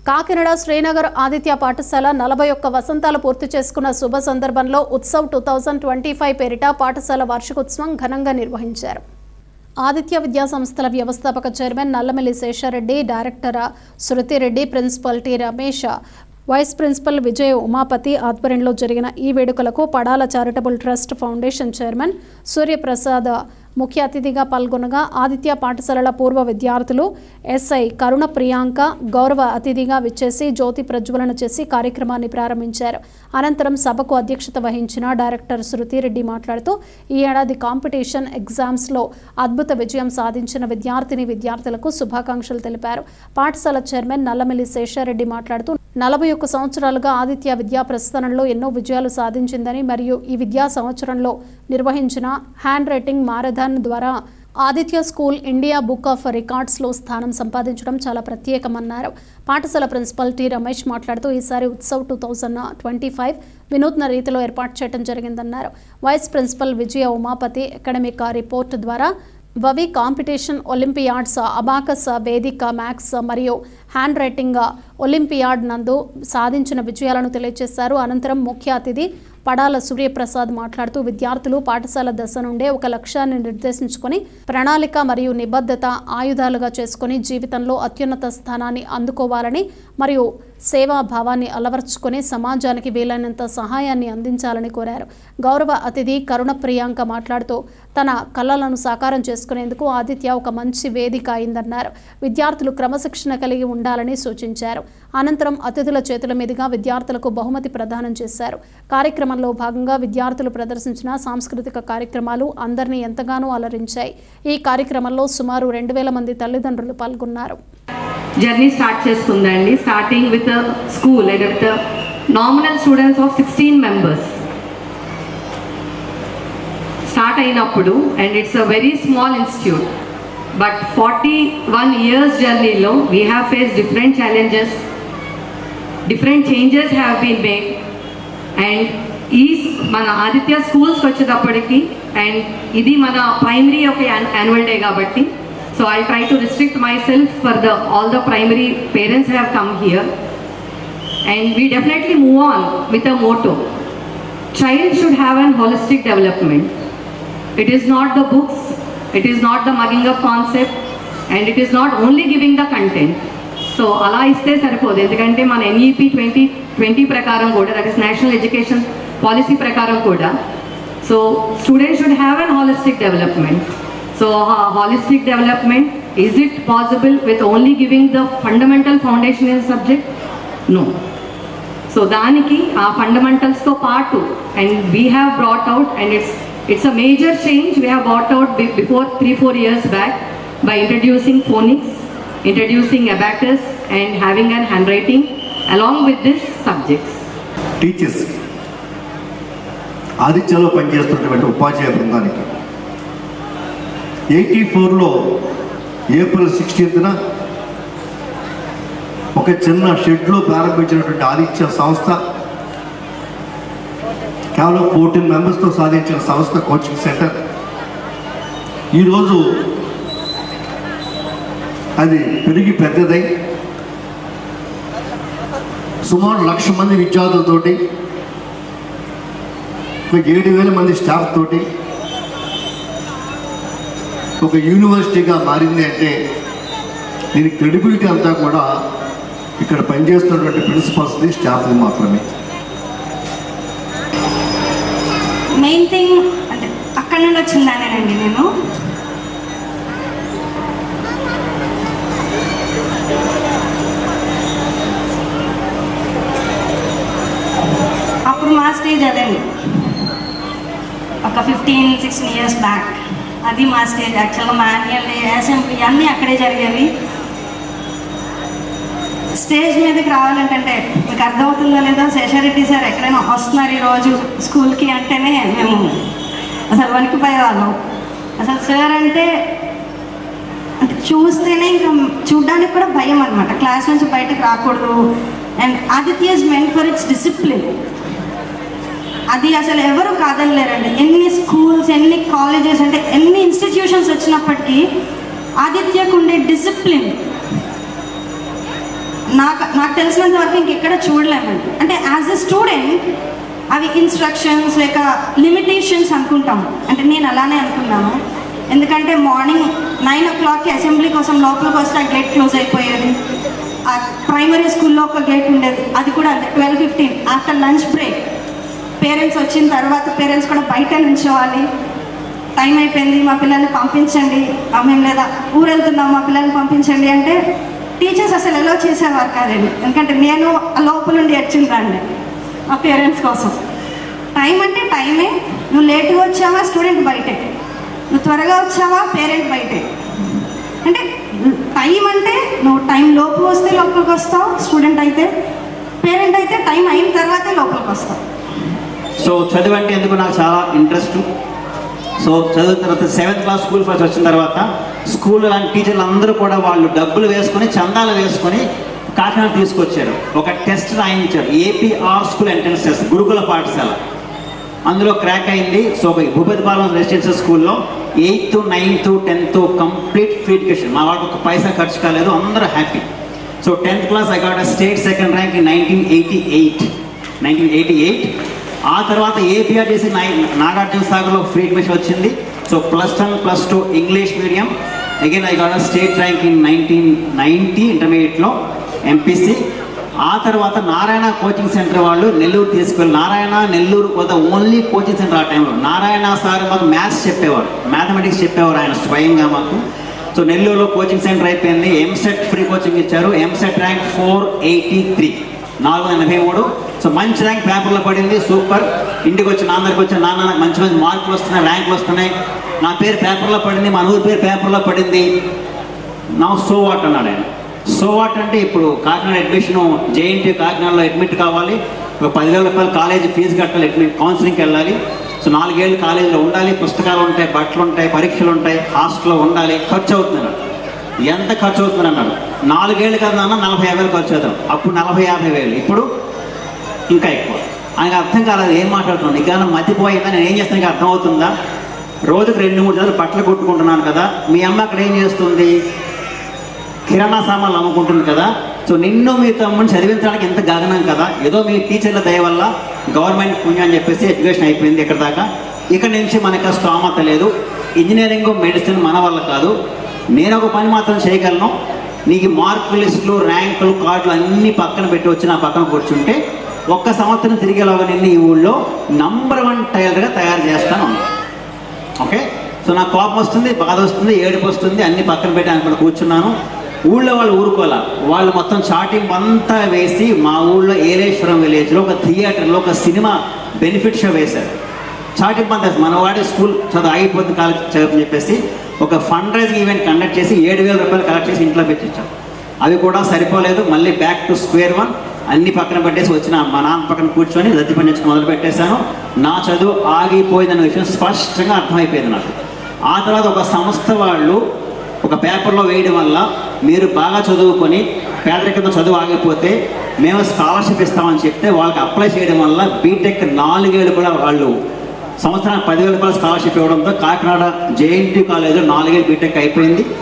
కాకినాడ శ్రీనగర్ ఆదిత్య పాఠశాల 41 వసంతాలు పూర్తి చేసుకున్న శుభ సందర్భంలో ఉత్సవ్ 2025 పేరిట పాఠశాల వార్షికోత్సవం ఘనంగా నిర్వహించారు. ఆదిత్య విద్యా సంస్థల వ్యవస్థాపక chairman Nallamilli Seshareddy, director Shrutireddy, principal T Ramesh, vice principal Vijaya Umapathi ఆధ్వర్యంలో జరిగిన ఈ వేడుకలకు Padala charitable trust foundation chairman Suryaprasad ముఖ్య అతిథిగా పాల్గొనగా ఆదిత్య పాఠశాలల పూర్వ విద్యార్థులు ఎస్ఐ కరుణ ప్రియాంక గౌరవ అతిథిగా విచ్చేసి జ్యోతి ప్రజ్వలన చేసి కార్యక్రమాన్ని ప్రారంభించారు. అనంతరం సభకు అధ్యక్షత వహించిన డైరెక్టర్ శృతిరెడ్డి మాట్లాడుతూ ఈ ఏడాది కాంపిటీషన్ ఎగ్జామ్స్లో అద్భుత విజయం సాధించిన విద్యార్థులకు శుభాకాంక్షలు తెలిపారు. పాఠశాల చైర్మన్ నల్లమిల్లి శేషారెడ్డి మాట్లాడుతూ 41 సంవత్సరాలుగా ఆదిత్య విద్యా ప్రస్థానంలో ఎన్నో విజయాలు సాధించిందని మరియు ఈ విద్యా సంవత్సరంలో నిర్వహించిన హ్యాండ్ రైటింగ్ మారథాన్ ద్వారా Aditya school India book of రికార్డ్స్లో స్థానం సంపాదించడం చాలా ప్రత్యేకమన్నారు. పాఠశాల ప్రిన్సిపల్ టి రమేష్ మాట్లాడుతూ ఈసారి ఉత్సవ్ 2025 వినూత్న రీతిలో ఏర్పాటు చేయడం జరిగిందన్నారు. Vice principal Vijaya Umapathi academic report ద్వారా వవి కాంపిటీషన్ ఒలింపియాడ్స్, అబాకస్ వేదిక మ్యాథ్స్ మరియు హ్యాండ్ రైటింగ్ ఒలింపియాడ్ నందు సాధించిన విజయాలను తెలియజేశారు. అనంతరం ముఖ్య అతిథి పడాల సూర్యప్రసాద్ మాట్లాడుతూ విద్యార్థులు పాఠశాల దశ నుండే ఒక లక్ష్యాన్ని నిర్దేశించుకొని ప్రణాళిక మరియు నిబద్ధత ఆయుధాలుగా చేసుకుని జీవితంలో అత్యున్నత స్థానాన్ని అందుకోవాలని మరియు సేవాభావాన్ని అలవర్చుకొని సమాజానికి వీలైనంత సహాయాన్ని అందించాలని కోరారు. గౌరవ అతిథి కరుణ ప్రియాంక మాట్లాడుతూ తన కళలను సాకారం చేసుకునేందుకు ఆదిత్య ఒక మంచి వేదిక అయిందన్నారు. విద్యార్థులు క్రమశిక్షణ కలిగి ఉండాలని సూచించారు. అనంతరం అతిథుల చేతుల మీదుగా విద్యార్థులకు బహుమతి ప్రదానం చేశారు. కార్యక్రమంలో భాగంగా విద్యార్థులు ప్రదర్శించిన సాంస్కృతిక కార్యక్రమాలు అందరినీ ఎంతగానో అలరించాయి. ఈ కార్యక్రమంలో సుమారు 2000 మంది తల్లిదండ్రులు పాల్గొన్నారు. జర్నీ స్టార్ట్ చేసుకుందండి. Starting with school with nominal students of 16 members start అయినప్పుడు, and it's a very small institute, but 41 years జర్నీలో we have face different challenges, different changes have been made. And ఈ మన ఆదిత్య స్కూల్స్కి వచ్చేటప్పటికి, అండ్ ఇది మన primary ఒక యాన్యువల్ డే కాబట్టి, so I'll try to restrict myself for all the primary parents have come here, and we definitely move on with a motto: child should have an holistic development. It is not the books, it is not the mugging up concept, and it is not only giving the content. So ala iste saripode, endukante mana NEP 2020 prakaram kuda, that is national education policy prakaram kuda, so students should have an holistic development. So holistic development, is it possible with only giving the fundamental foundation in subject? No. So daniki aa fundamentals to part, and we have brought out, and it's a major change we have brought out before 3-4 years back by introducing phonics, introducing abacus, and having an handwriting along with this subjects. Teachers ఆదిత్యలో పనిచేస్తున్నటువంటి ఉపాధ్యాయ బృందానికి 84లో April 16న ఒక చిన్న షెడ్లో ప్రారంభించినటువంటి ఆదిత్య సంస్థ కేవలం 14 మెంబర్స్తో సాధించిన సంస్థ కోచింగ్ సెంటర్ ఈరోజు అది పెరిగి పెద్దదై సుమారు 1,00,000 మంది విద్యార్థులతోటి, 7,000 మంది స్టాఫ్ తోటి ఒక యూనివర్సిటీగా మారింది. అంటే దీని క్రెడిబిలిటీ అంతా కూడా ఇక్కడ పనిచేస్తున్నటువంటి ప్రిన్సిపల్స్ది, స్టాఫ్ది మాత్రమే. మెయిన్ థింగ్ అంటే అక్కడ నుండి వచ్చిందానేనండి. నేను అప్పుడు మా స్టేజ్ అదండి, ఒక 15-16 years బ్యాక్. అది మా స్టేజ్. యాక్చువల్గా మాన్యువల్ డే, అసెంబ్లీ అన్నీ అక్కడే జరిగేవి. స్టేజ్ మీదకి రావాలంటే మీకు అర్థమవుతుందో లేదో, శేషారెడ్డి సార్ ఎక్కడైనా వస్తున్నారు ఈరోజు స్కూల్కి అంటేనే మేము అసలు వణికిపోయేవాళ్ళం. అసలు సార్ అంటే చూస్తేనే ఇంకా చూడ్డానికి కూడా భయం అనమాట. క్లాస్ నుంచి బయటకు రాకూడదు. And Aditya is meant for it's discipline. అది అసలు ఎవరు కాదనలేరండి. ఎన్ని స్కూల్స్, ఎన్ని కాలేజెస్, అంటే ఎన్ని ఇన్స్టిట్యూషన్స్ వచ్చినప్పటికీ ఆదిత్యకు ఉండే డిసిప్లిన్ నాకు తెలిసినంత వరకు ఇంకెక్కడ చూడలేమండి. అంటే యాజ్ ఎ స్టూడెంట్ అవి ఇన్స్ట్రక్షన్స్ లేక లిమిటేషన్స్ అనుకుంటాము. అంటే నేను అలానే అనుకున్నాను. ఎందుకంటే మార్నింగ్ 9 o'clockకి అసెంబ్లీ కోసం లోపలికి వస్తే ఆ గేట్ క్లోజ్ అయిపోయేది. ఆ ప్రైమరీ స్కూల్లో ఒక గేట్ ఉండేది, అది కూడా అంతే 12:15 ఆఫ్టర్ లంచ్ బ్రేక్. పేరెంట్స్ వచ్చిన తర్వాత పేరెంట్స్ కూడా బయట నుంచోవాలి. టైం అయిపోయింది, మా పిల్లల్ని పంపించండి, మేము లేదా ఊరు వెళ్తున్నాం, మా పిల్లల్ని పంపించండి అంటే టీచర్స్ అసలు ఎలా చేసేవారు కాదండి. ఎందుకంటే నేను లోపల నుండి వచ్చిందండి మా పేరెంట్స్ కోసం. టైం అంటే టైమే, నువ్వు లేటుగా వచ్చావా స్టూడెంట్ బయటే, నువ్వు త్వరగా వచ్చావా పేరెంట్ బయటే. అంటే టైం అంటే నువ్వు టైం లోపు వస్తే లోపలికి వస్తావు స్టూడెంట్ అయితే, పేరెంట్ అయితే టైం అయిన తర్వాతే లోపలికి వస్తావు. సో చదువు అంటే ఎందుకు నాకు చాలా ఇంట్రెస్ట్. సో చదివిన తర్వాత 7th క్లాస్ స్కూల్ ఫస్ట్ వచ్చిన తర్వాత స్కూల్ లాంటి టీచర్లు అందరూ కూడా వాళ్ళు డబ్బులు వేసుకొని చందాలు వేసుకొని కాకినాడ తీసుకొచ్చారు. ఒక టెస్ట్ రాయించారు, ఏపీఆర్ స్కూల్ ఎంట్రన్స్ టెస్ట్, గురుకుల పాఠశాల. అందులో క్రాక్ అయింది. సో భూపతిపాలెం రెసిడెన్షియల్ స్కూల్లో 8th, 9th, 10th complete free education. మా వాళ్ళకి ఒక పైసా ఖర్చు కాలేదు, అందరూ happy. So 10th class I got state second rank in 1988. ఆ తర్వాత ఏపీఆర్టీసీ నాగార్జున సాగర్లో ఫ్రీ అడ్మిషన్ వచ్చింది. So +1, +2 English medium. Again I got state rank in 1990 ఇంటర్మీడియట్లో ఎంపీసీ. ఆ తర్వాత నారాయణ కోచింగ్ సెంటర్ వాళ్ళు నెల్లూరు తీసుకెళ్ళి, Narayana Nellore was the only coaching centre ఆ టైంలో. నారాయణ సార్ మాకు మ్యాథ్స్ చెప్పేవారు, మ్యాథమెటిక్స్ చెప్పేవారు ఆయన స్వయంగా మాకు. సో నెల్లూరులో కోచింగ్ సెంటర్ అయిపోయింది. ఎంసెట్ ఫ్రీ కోచింగ్ ఇచ్చారు. ఎంసెట్ ర్యాంక్ 483, 483. సో మంచి ర్యాంక్ పేపర్లో పడింది, సూపర్. ఇంటికి వచ్చి నాన్నకి వచ్చి నాన్న మంచి మంచి మార్కులు వస్తున్నాయి, ర్యాంకులు వస్తున్నాయి, నా పేరు పేపర్లో పడింది, మా ఊరి పేరు పేపర్లో పడింది. నా సో వాట్ అన్నాడు ఆయన. సో వాట్ అంటే ఇప్పుడు కాకినాడ అడ్మిషను జేఎన్టీ కాకినాడలో అడ్మిట్ కావాలి, ఒక 10,000 రూపాయలు కాలేజీ ఫీజు కట్టాలి, అడ్మిట్ కౌన్సిలింగ్కి వెళ్ళాలి. సో 4 ఏళ్ళు కాలేజీలో ఉండాలి, పుస్తకాలు ఉంటాయి, బట్టలు ఉంటాయి, పరీక్షలు ఉంటాయి, హాస్టల్లో ఉండాలి, ఖర్చు అవుతుంది అన్నాడు. ఎంత ఖర్చు అవుతుంది అన్నాడు. 4 ఏళ్ళు కదా అన్న 40,000 ఖర్చు అవుతాం. అప్పుడు 40,000-50,000, ఇప్పుడు ఇంకా ఎక్కువ. ఆయనకు అర్థం కాలేదు ఏం మాట్లాడుతున్నాను. ఇక మతిపోయిందా, నేను ఏం చేస్తాను, అర్థం అవుతుందా? రోజుకు 2-3 సార్లు బట్టలు కొట్టుకుంటున్నాను కదా. మీ అమ్మ అక్కడ ఏం చేస్తుంది, కిరాణా సామాన్లు అమ్ముకుంటుంది కదా. సో నిన్ను మీ తమ్ముని చదివించడానికి ఎంత గగనం కదా. ఏదో మీ టీచర్ల దయ వల్ల గవర్నమెంట్ పుణ్యం అని చెప్పేసి ఎడ్యుకేషన్ అయిపోయింది ఇక్కడ దాకా. ఇక్కడ నుంచి మనకు స్తోమత లేదు. ఇంజనీరింగ్ మెడిసిన్ మన వల్ల కాదు. నేను ఒక పని మాత్రం చేయగలను, నీకు మార్కు లిస్టులు, ర్యాంకులు, కార్డులు అన్నీ పక్కన పెట్టి వచ్చి నా పక్కన కూర్చుంటే 1 సంవత్సరం తిరిగేలాగా నిన్ను ఈ ఊళ్ళో నంబర్ 1 టైలర్గా తయారు చేస్తాను. ఓకే. సో నాకు కోపం వస్తుంది, బాధ వస్తుంది, ఏడుపు వస్తుంది, అన్ని పక్కన పెట్టి అనుకుంటూ కూర్చున్నాను. ఊళ్ళో వాళ్ళు ఊరుకోలే, వాళ్ళు మొత్తం చాటింగ్ అంతా వేసి మా ఊళ్ళో ఏలేశ్వరం విలేజ్లో ఒక థియేటర్లో ఒక సినిమా బెనిఫిట్ షో వేశారు. చాటింగ్ అంతా మనవాడి స్కూల్ చదువు ఆగిపోతుంది కాలేజ్ చదువు చెప్పేసి ఒక ఫండ్ రైజింగ్ ఈవెంట్ కండక్ట్ చేసి 7,000 రూపాయలు కలెక్ట్ చేసి ఇంట్లో పెట్టించాం. అవి కూడా సరిపోలేదు, మళ్ళీ బ్యాక్ టు స్క్వేర్ 1 అన్ని పక్కన పెట్టేసి వచ్చిన మా నాన్న పక్కన కూర్చొని రద్దు పని నుంచి మొదలు పెట్టేశాను. నా చదువు ఆగిపోయిందన్న విషయం స్పష్టంగా అర్థమైపోయింది నాకు. ఆ తర్వాత ఒక సంస్థ వాళ్ళు ఒక పేపర్లో వేయడం వల్ల మీరు బాగా చదువుకొని పేదరికంతో చదువు ఆగిపోతే మేము స్కాలర్షిప్ ఇస్తామని చెప్తే వాళ్ళకి అప్లై చేయడం వల్ల బీటెక్ 4 ఏళ్ళు కూడా వాళ్ళు సంవత్సరానికి 10,000 రూపాయల స్కాలర్షిప్ ఇవ్వడంతో కాకినాడ జేఎన్టీ కాలేజీలో 4 ఏళ్ళు బీటెక్ అయిపోయింది.